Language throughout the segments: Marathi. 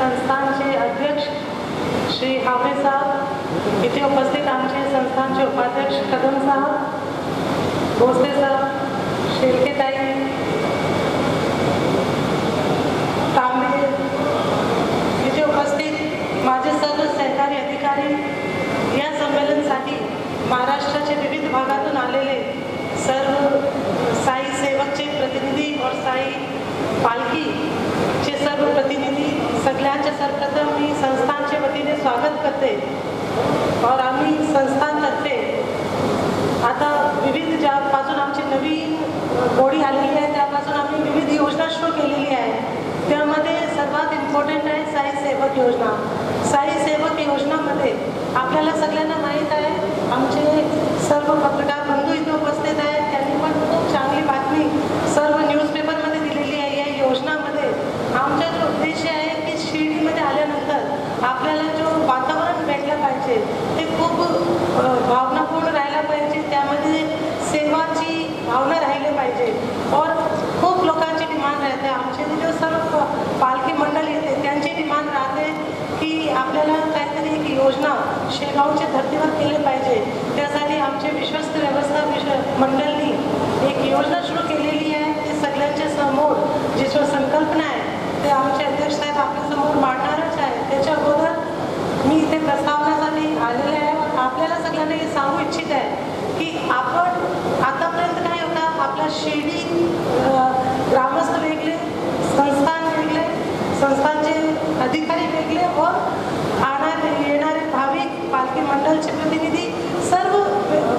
संस्थानचे अध्यक्ष श्री हावरे साहब, इथे उपस्थित आमचे संस्थानचे उपाध्यक्ष कदम साहब, भोसले साहब, शेळकेताई, तांबे, इथे उपस्थित माझे सर्व सहकारी अधिकारी, या संमेलनासाठी महाराष्ट्राचे विविध भागातून आलेले सर्व साई सेवकचे प्रतिनिधी और साई पालखीचे सर्व प्रतिनिधी, सगळ्यांचे सर्वप्रथम मी संस्थानच्या वतीने स्वागत करते। और आम्ही संस्थानतर्फे आता विविध ज्यापासून आमची नवीन गोडी आलेली आहे त्यापासून आम्ही विविध योजना सुरू केलेली आहे। त्यामध्ये सर्वात इम्पॉर्टंट आहे साई सेवक योजना। साई सेवक योजनामध्ये आपल्याला सगळ्यांना माहीत आहे, आमचे सर्व पत्रकार बंधू इथे उपस्थित आहेत, त्यांनी पण खूप चांगली बातमी सर्व न्यूजपेपरमध्ये दिलेली आहे। या योजनामध्ये आमचा जो उद्देश आहे की शिर्डीमध्ये आल्यानंतर आपल्याला जो वातावरण भेटलं पाहिजे ते खूप भावनापूर्ण राहायला पाहिजे, त्यामध्ये सेवाची भावना राहिली पाहिजे। और खूप लोकांची डिमांड राहते, आमचे जो सर्व पालखी मंडळ येते त्यांची डिमांड राहते की आपल्याला काहीतरी एक योजना शेगावच्या धर्तीवर केली पाहिजे। त्यासाठी आमचे विश्वस्त व्यवस्था मंडळाने एक योजना सुरू केलेली आहे। ते सगळ्यांच्या समोर जी संकल्पना आहे ते आमचे अध्यक्ष साहेब आपल्या समोर मांडणारच आहे। त्याच्या अगोदर मी इथे प्रस्तावनासाठी आलेले आहे। आपल्याला सगळ्यांना हे सांगू इच्छित आहे की आपण आतापर्यंत काय होता, आपला शिर्डी ग्रामस्थ वेगळे, संस्थान वेगळे, संस्थानचे अधिकारी वेगळे और येणारे भाविक पालखी मंडळाचे प्रतिनिधी सर्व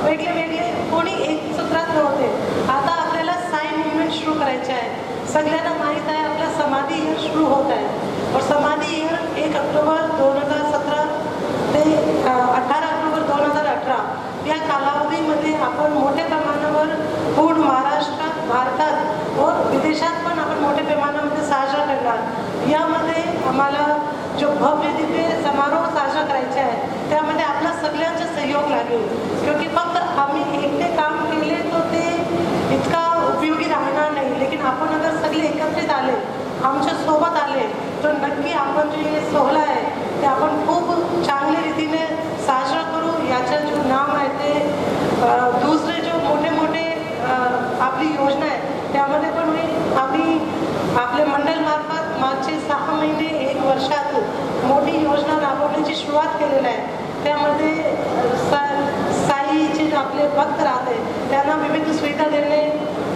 वेगळे वेगळे, कोणी एक सूत्रात नव्हते। आता आपल्याला साई मूवमेंट सुरू करायचे आहे। सगळ्यांना माहीत आहे आपला समाधी ईयर सुरू होत आहे और समाधी ईयर 1 ऑक्टोबर 2017 ते 18 ऑक्टोबर 2018 या कालावधीमध्ये आपण मोठ्या प्रमाणावर पूर्ण महाराष्ट्रात, भारतात और विदेशात पण आपण मोठ्या प्रमाणामध्ये साजरा करणार। यामध्ये आम्हाला जो भव्य दिव्य समारोह साजरा करायचा आहे त्यामध्ये आपला सगळ्यांचा सहयोग लागेल, क्योंकि फक्त आम्ही एकटे काम केले तो ते इतका उपयोगी राहणार नाही। लेकिन आपण अगर सगळे एकत्रित आले, आमच्या सोबत आले, तर नक्की आपण जे सोहळा आहे ते आपण खूप चांगल्या रीतीने साजरा करू। याचं जो नाम आहे ते दुसरे जो मोठे मोठे आपली योजना आहे त्यामध्ये पण आम्ही आपल्या मंडळ मार्फत मागचे 6 महिने 1 वर्षात मोठी योजना राबवण्याची सुरुवात केलेली आहे। त्यामध्ये साईचे आपले भक्त राहते त्यांना विविध सुविधा देणे,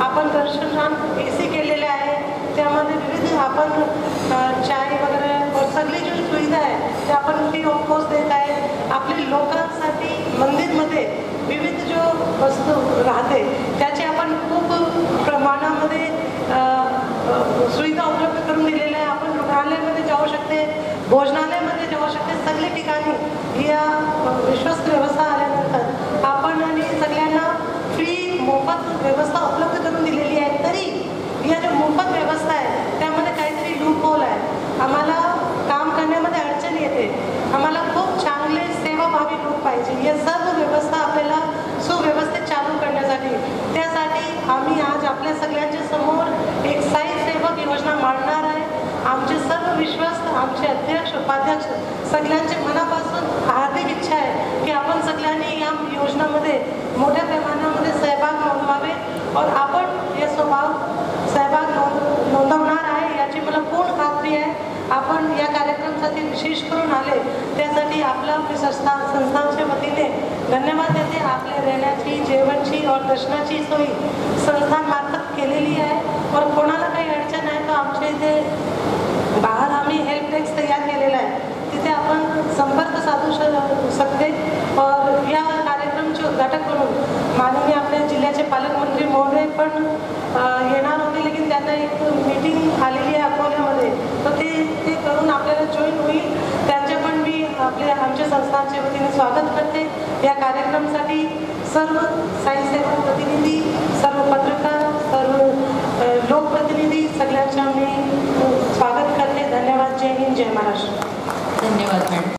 आपण दर्शनान AC केलेले आहे, त्यामध्ये विविध आपण चाय वगैरे और सगळी जी सुविधा आहे ते आपण फ्री ऑफ कॉस्ट देत आहे। आपले लोकांसाठी मंदिरमध्ये विविध जो वस्तू राहते त्याची आपण खूप प्रमाणामध्ये सुविधा उपलब्ध करून दिलेल्या आहे। आपण रुग्णालयामध्ये जाऊ शकते, भोजनालयामध्ये जाऊ शकते, सगळे ठिकाणी या विश्वस्त व्यवस्था आल्यानंतर आपण आणि सगळ्यांना फ्री मोफत व्यवस्था उपलब्ध करून दिलेली आहे। तरी या जो मोफत व्यवस्था आहे त्यामध्ये काहीतरी लूप होल आहे, आम्हाला काम करण्यामध्ये अडचण येते, आम्हाला खूप चांगले सेवाभावी लोक पाहिजे। या सर्व व्यवस्था आपल्याला सुव्यवस्थित चालू करण्यासाठी त्यासाठी आम्ही आज आपल्या सगळ्यांच्या समोर एक साई सेवक योजना मांडणार आहे। आमचे सर्व विश्वस्त, आमचे अध्यक्ष, उपाध्यक्ष सगळ्यांचे मनापासून हार्दिक इच्छा आहे की आपण सगळ्यांनी या योजनामध्ये मोठ्या प्रमाणामध्ये सहभाग नोंदवावे और आपण या सहभाग नोंदवणार आहे याची मला पूर्ण खात्री आहे। आपण या कार्यक्रमासाठी विशेष करून आले त्यासाठी आपला संस्थानच्या वतीने धन्यवाद देते। आपल्या राहण्याची, जेवणाची और दर्शनाची सोय संस्थानमार्फत केलेली आहे और कोणाला काही अडचण आहे तर आमच्या इथे बाहेर आम्ही हेल्प डेस्क तयार केलेला आहे, तिथे आपण संपर्क साधू शकते। और या कार्यक्रमाचे उद्घाटन करून माननीय आपल्या जिल्ह्याचे पालकमंत्री महोदय पण येणार होते, लेकिन त्यांना एक मीटिंग आलेली आहे अकोल्यामध्ये, तर ते करून आपल्याला जॉईन होईल। त्यांचे पण मी आमच्या संस्थानच्या वतीने स्वागत करते। या कार्यक्रमासाठी सर्व साई सेवक प्रतिनिधी, सर्व पत्रकार, सर्व लोकप्रतिनिधी सगळ्यांचे मी स्वागत करते। धन्यवाद। जय हिंद, जय महाराष्ट्र। धन्यवाद मॅडम।